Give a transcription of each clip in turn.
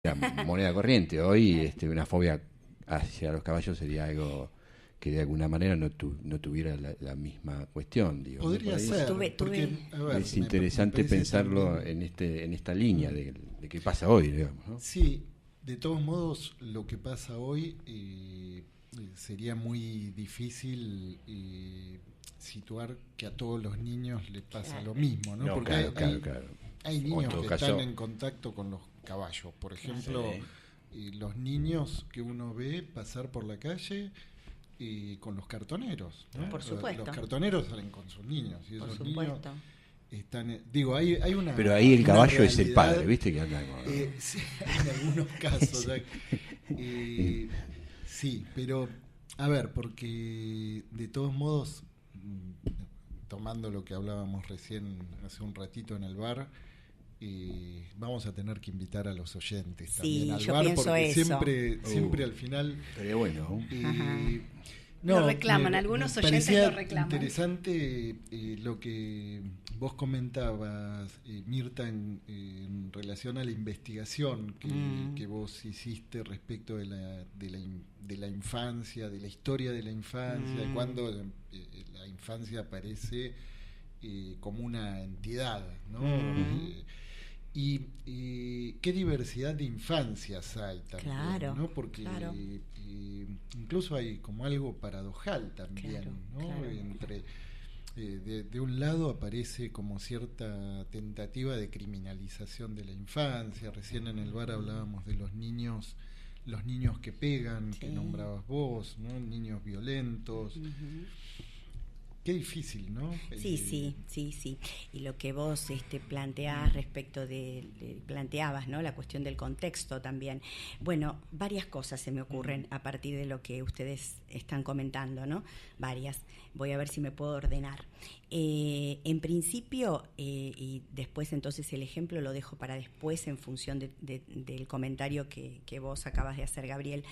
la moneda corriente. Hoy una fobia hacia los caballos sería algo que de alguna manera no tuviera la misma cuestión, digo, ¿no? Por Podría ahí ser, porque, Tuve, a ver, es me interesante parece pensarlo también, en esta línea de qué pasa hoy, digamos, ¿no? sí, de todos modos, lo que pasa hoy sería muy difícil situar que a todos los niños les pasa claro, lo mismo, ¿no? No, Porque claro, claro, claro. hay O en niños todo que caso, están en contacto con los caballos, por ejemplo, sí. los niños que uno ve pasar por la calle con los cartoneros, ¿no? por Los supuesto, cartoneros salen con sus niños y por esos niños supuesto. están, digo, hay Pero ahí el una caballo es el realidad, padre, ¿viste? Que anda con... sí, en algunos casos, Sí. sí, pero a ver, porque de todos modos, tomando lo que hablábamos recién hace un ratito en el bar, vamos a tener que invitar a los oyentes también Sí, al yo bar, pienso porque eso. siempre al final Estaría bueno. Ajá. eh, Lo no, reclaman, me algunos oyentes parecía lo reclaman. interesante lo que vos comentabas, Mirta, en relación a la investigación que vos hiciste respecto de la infancia, de la historia de la infancia, cuando la infancia aparece como una entidad, ¿no? Y qué diversidad de infancias hay también, Claro, ¿no? Porque claro. incluso hay como algo paradojal también, Claro, ¿no? claro. Entre de un lado aparece como cierta tentativa de criminalización de la infancia. Recién en el bar hablábamos de los niños que pegan, que Sí. nombrabas vos, ¿no? Niños violentos. Ujú. Qué difícil, ¿no? Sí, sí, sí, sí. Y lo que vos planteás respecto planteabas, ¿no? La cuestión del contexto también. Bueno, varias cosas se me ocurren a partir de lo que ustedes están comentando, ¿no? Varias. Voy a ver si me puedo ordenar. En principio, y después entonces el ejemplo lo dejo para después en función del comentario que vos acabas de hacer, Gabriel.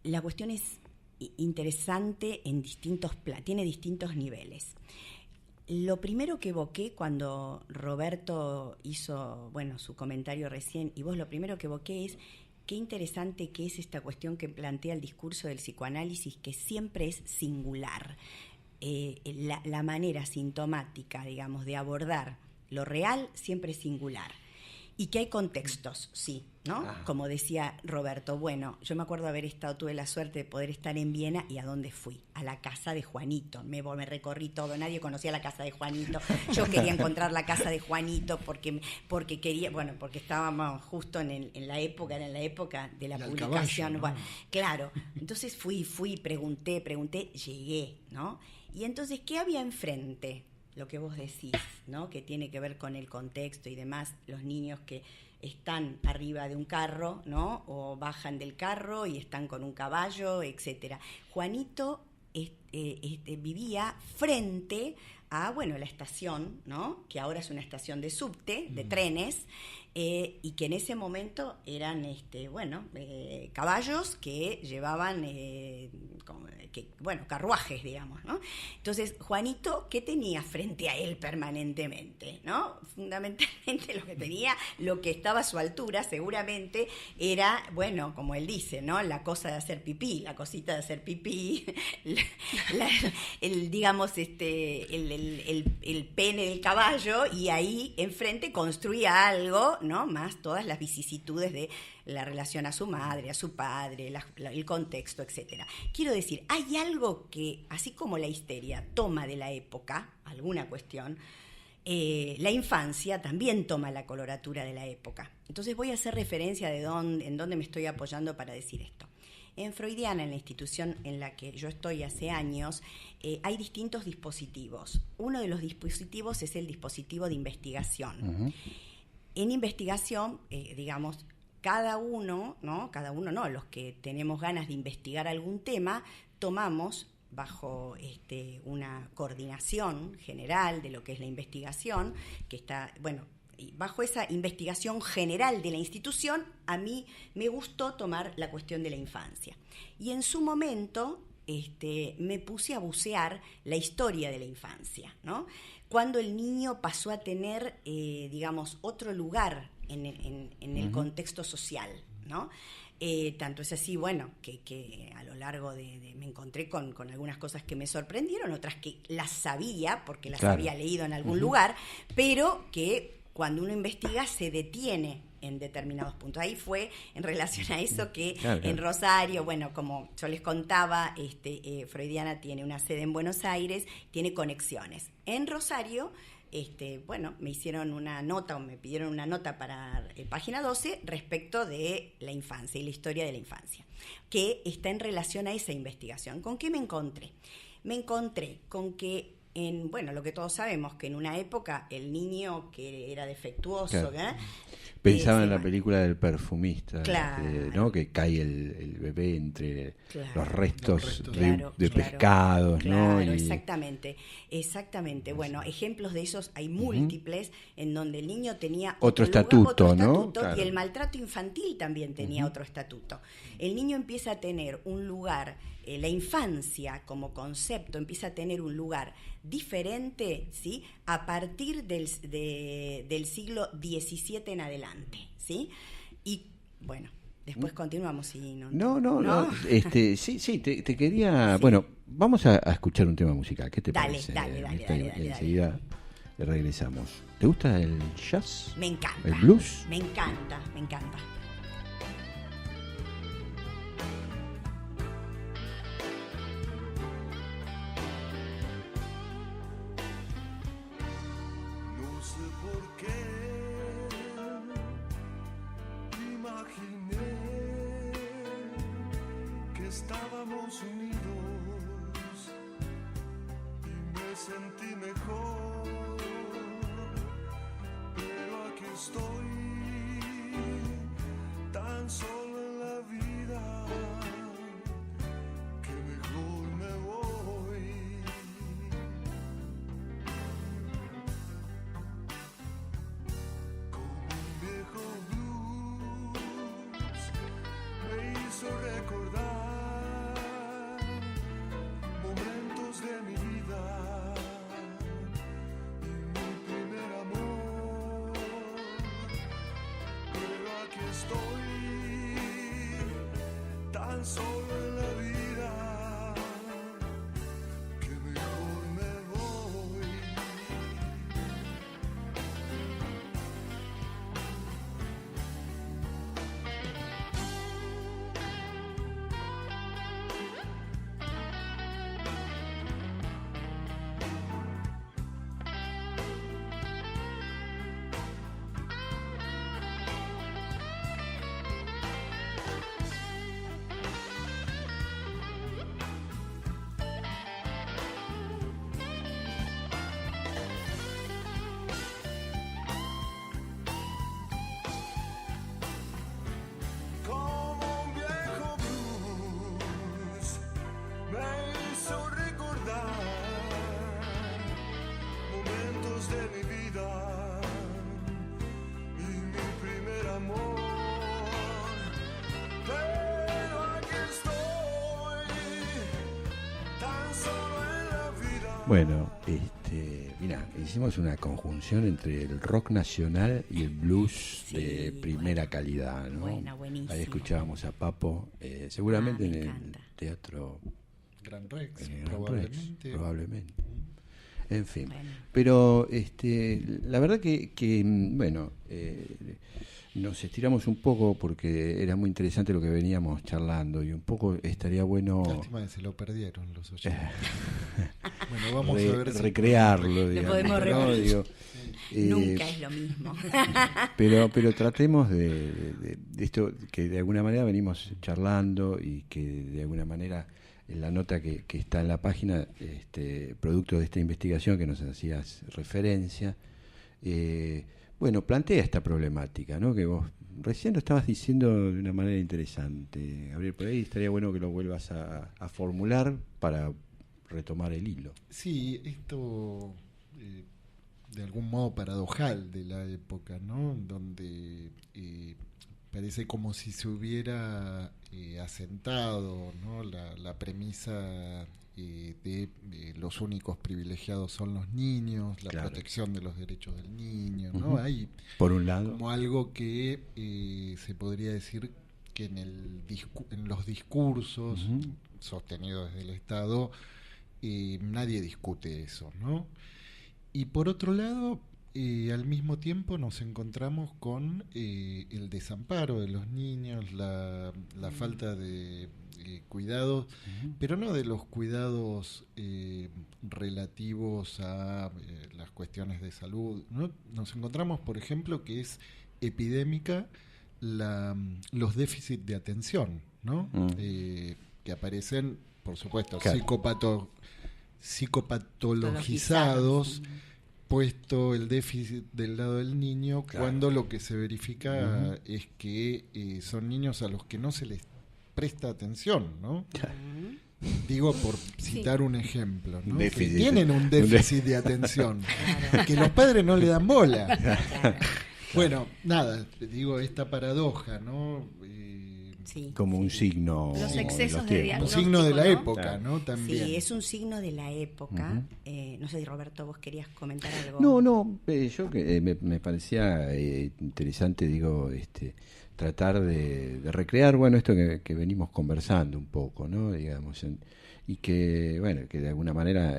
La cuestión es interesante tiene distintos niveles. Lo primero que evoqué cuando Roberto hizo, bueno, su comentario recién, y vos lo primero que evoqué es qué interesante que es esta cuestión que plantea el discurso del psicoanálisis, que siempre es singular. La manera sintomática, digamos, de abordar lo real siempre es singular. Y que hay contextos, sí, ¿no? Como decía Roberto, bueno, yo me acuerdo tuve la suerte de poder estar en Viena, ¿y a dónde fui? A la casa de Juanito, me recorrí todo, nadie conocía la casa de Juanito, yo quería encontrar la casa de Juanito porque quería, bueno, porque estábamos justo en la época de la Y al publicación, caballo, ¿no? bueno, claro, entonces fui, pregunté, llegué, ¿no? Y entonces, ¿qué había enfrente? Lo que vos decís, ¿no? Que tiene que ver con el contexto y demás, los niños que están arriba de un carro, ¿no? O bajan del carro y están con un caballo, etcétera. Juanito vivía frente a, bueno, la estación, ¿no? Que ahora es una estación de subte, de trenes, y que en ese momento eran, caballos que llevaban, carruajes, digamos, ¿no? Entonces, Juanito, ¿qué tenía frente a él permanentemente, ¿no? Fundamentalmente lo que estaba a su altura, seguramente, era, bueno, como él dice, ¿no? La cosa de hacer pipí, la cosita de hacer pipí, el pene del caballo, y ahí enfrente construía algo, ¿no? Más todas las vicisitudes de la relación a su madre, a su padre, el contexto, etcétera. Quiero decir, hay algo que, así como la histeria toma de la época, alguna cuestión, la infancia también toma la coloratura de la época. Entonces voy a hacer referencia en dónde me estoy apoyando para decir esto. En Freudiana, en la institución en la que yo estoy hace años, hay distintos dispositivos. Uno de los dispositivos es el dispositivo de investigación. Uh-huh. En investigación, cada uno no, los que tenemos ganas de investigar algún tema, tomamos bajo una coordinación general de lo que es la investigación, que está, bueno, bajo esa investigación general de la institución, a mí me gustó tomar la cuestión de la infancia. Y en su momento me puse a bucear la historia de la infancia, ¿no? Cuando el niño pasó a tener, otro lugar en el contexto social, ¿no? Tanto es así, bueno, que a lo largo me encontré con algunas cosas que me sorprendieron, otras que las sabía, porque las había leído en algún lugar, pero que cuando uno investiga se detiene en determinados puntos. Ahí fue en relación a eso que en Rosario, bueno, como yo les contaba, Freudiana tiene una sede en Buenos Aires, tiene conexiones. En Rosario, bueno, me hicieron una nota o me pidieron una nota para página 12 respecto de la infancia y la historia de la infancia, que está en relación a esa investigación. ¿Con qué me encontré? Me encontré con que bueno, lo que todos sabemos, que en una época el niño que era defectuoso, pensaba en la película del perfumista, claro, ¿no? Que cae el bebé entre los restos de claro, pescados, claro, ¿no? Exactamente. Bueno, ejemplos de esos hay múltiples, en donde el niño tenía otro estatuto, ¿no? Claro. Y el maltrato infantil también tenía otro estatuto. El niño empieza a tener un lugar, la infancia como concepto empieza a tener un lugar diferente, ¿sí? A partir del siglo XVII en adelante, ¿sí? Y bueno, después continuamos. Si no. Sí, te quería... Sí. Bueno, vamos a escuchar un tema musical. ¿Qué te parece? Dale. Enseguida regresamos. ¿Te gusta el jazz? Me encanta. ¿El blues? Me encanta. Estábamos unidos y me sentí mejor, pero aquí estoy tan solo en la vida que mejor me voy. Como un viejo blues me hizo recordar de mi vida y mi primer amor, pero aquí estoy tan solo en la vida que mejor me voy. Bueno, mira, hicimos una conjunción entre el rock nacional y el blues de primera calidad, ¿no? Buenísimo. Ahí escuchábamos a Papo, seguramente en el teatro Gran Rex, probablemente. En fin, pero la verdad que bueno, nos estiramos un poco porque era muy interesante lo que veníamos charlando y un poco estaría bueno... Lástima que se lo perdieron los oyentes. Bueno, vamos a ver recrearlo, si... digamos. Lo podemos ¿no? Nunca es lo mismo. pero tratemos de esto que de alguna manera venimos charlando y que de alguna manera en la nota que está en la página, producto de esta investigación que nos hacías referencia, bueno, plantea esta problemática, ¿no? Que vos recién lo estabas diciendo de una manera interesante, Gabriel, por ahí estaría bueno que lo vuelvas a formular para retomar el hilo. Sí, esto de algún modo paradojal de la época, ¿no? Donde parece como si se hubiera asentado, ¿no? La premisa de los únicos privilegiados son los niños, la Claro. protección de los derechos del niño, ¿no? Hay Por un lado. como algo que se podría decir que en los discursos sostenidos desde el Estado nadie discute eso, ¿no? Y por otro lado, al mismo tiempo nos encontramos con el desamparo de los niños, la falta de cuidados, pero no de los cuidados relativos a las cuestiones de salud, ¿no? Nos encontramos, por ejemplo, que es epidémica los déficits de atención, ¿no? Que aparecen, por supuesto, Claro. psicopatologizados, puesto el déficit del lado del niño, Claro. cuando lo que se verifica es que son niños a los que no se les presta atención, ¿no? Digo, por citar un ejemplo, ¿no? Que Déficit. tienen un déficit de atención, que los padres no le dan bola. Claro. Bueno, nada, digo, esta paradoja, ¿no? Sí, Como un sí. signo. Los de excesos los de tiempos. Un diagnóstico, signo de la ¿no? época, Claro. ¿no? También. Sí, es un signo de la época. No sé si Roberto, vos querías comentar algo. No, yo que me parecía interesante, digo, tratar de recrear, bueno, esto que venimos conversando un poco, ¿no? Digamos, y que, bueno, que de alguna manera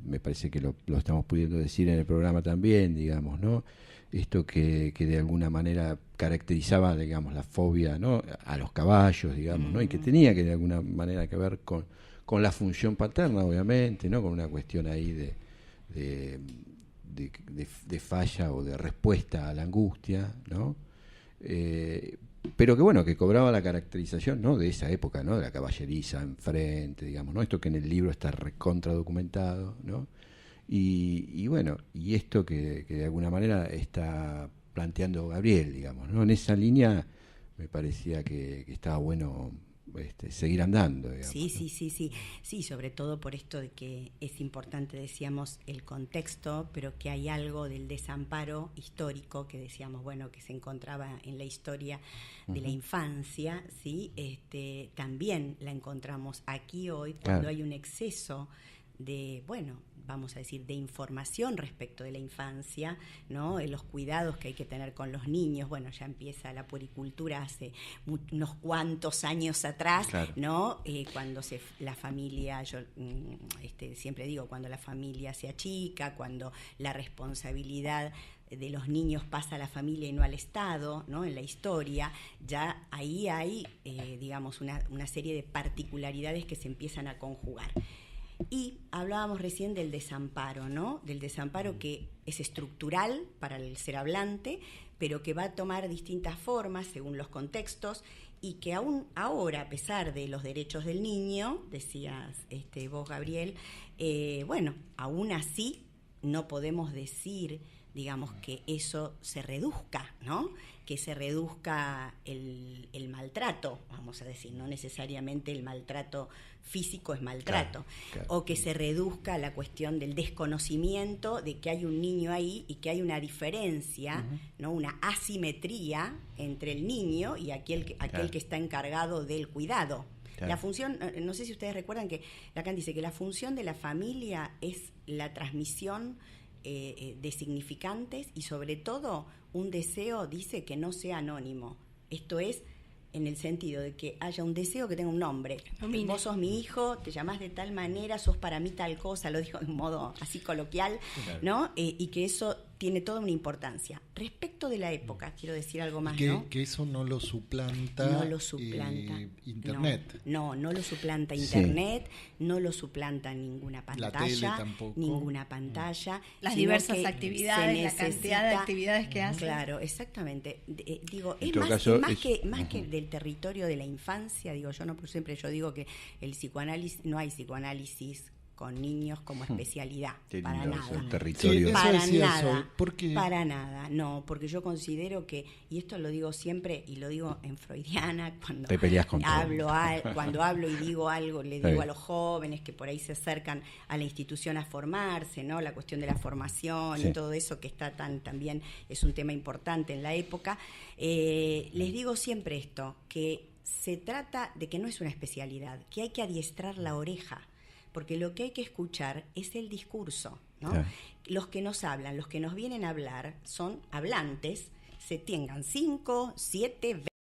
me parece que lo estamos pudiendo decir en el programa también, digamos, ¿no? Esto que de alguna manera caracterizaba, digamos, la fobia, ¿no? A los caballos, digamos, ¿no? Y que tenía que de alguna manera que ver con la función paterna, obviamente, ¿no? Con una cuestión ahí de falla o de respuesta a la angustia, ¿no? Pero que bueno, que cobraba la caracterización, ¿no? De esa época, ¿no? De la caballeriza enfrente, digamos, ¿no? Esto que en el libro está recontra documentado, ¿no? Y bueno, y esto que de alguna manera está planteando Gabriel, digamos, ¿no? En esa línea me parecía que estaba bueno seguir andando, digamos, ¿no? Sí, sobre todo por esto de que es importante, decíamos, el contexto, pero que hay algo del desamparo histórico que decíamos, bueno, que se encontraba en la historia de la infancia, ¿sí? También la encontramos aquí hoy cuando Claro. hay un exceso de, bueno, vamos a decir, de información respecto de la infancia, ¿no? Los cuidados que hay que tener con los niños. Bueno, ya empieza la puericultura hace unos cuantos años atrás, Claro. ¿no? Cuando la familia, yo siempre digo, cuando la familia se achica, cuando la responsabilidad de los niños pasa a la familia y no al Estado, ¿no? En la historia, ya ahí hay, digamos, una serie de particularidades que se empiezan a conjugar. Y hablábamos recién del desamparo, ¿no? Del desamparo que es estructural para el ser hablante, pero que va a tomar distintas formas según los contextos y que aún ahora, a pesar de los derechos del niño, decías vos, Gabriel, bueno, aún así no podemos decir, digamos, que eso se reduzca, ¿no? Que se reduzca el maltrato, vamos a decir, no necesariamente el maltrato físico es maltrato, Claro. o que se reduzca la cuestión del desconocimiento de que hay un niño ahí y que hay una diferencia, ¿no? Una asimetría entre el niño y aquel que está encargado del cuidado. Claro. La función, no sé si ustedes recuerdan que Lacan dice que la función de la familia es la transmisión de significantes y sobre todo un deseo, dice, que no sea anónimo. Esto es en el sentido de que haya un deseo que tenga un nombre. Domine. Vos sos mi hijo, te llamás de tal manera, sos para mí tal cosa, lo digo de un modo así coloquial, Claro. ¿no? Y que eso tiene toda una importancia. Respecto de la época, quiero decir algo más, que, ¿no? que eso no lo suplanta, No lo suplanta. Internet. No lo suplanta Sí. Internet, no lo suplanta ninguna La pantalla. tele tampoco. Ninguna pantalla. Las sino diversas que actividades, se la cantidad de necesita- actividades que hacen. Claro, exactamente. Digo, En es todo más, caso, es más es- que del territorio de la infancia, digo yo, no, pero siempre yo digo que el psicoanálisis, no hay psicoanálisis con niños como especialidad, Qué para lindo ese nada. territorio. Sí, eso Para decía nada, Sol, porque para nada, no, porque yo considero que, y esto lo digo siempre, y lo digo en freudiana, cuando Te peleas con todo. cuando hablo y digo algo, le Está digo bien. a los jóvenes que por ahí se acercan a la institución a formarse, ¿no? La cuestión de la formación Sí. y todo eso que está también es un tema importante en la época. Les digo siempre esto, que se trata de que no es una especialidad, que hay que adiestrar la oreja, porque lo que hay que escuchar es el discurso, ¿no? Claro. Los que nos hablan, los que nos vienen a hablar, son hablantes, se tengan 5, 7, 20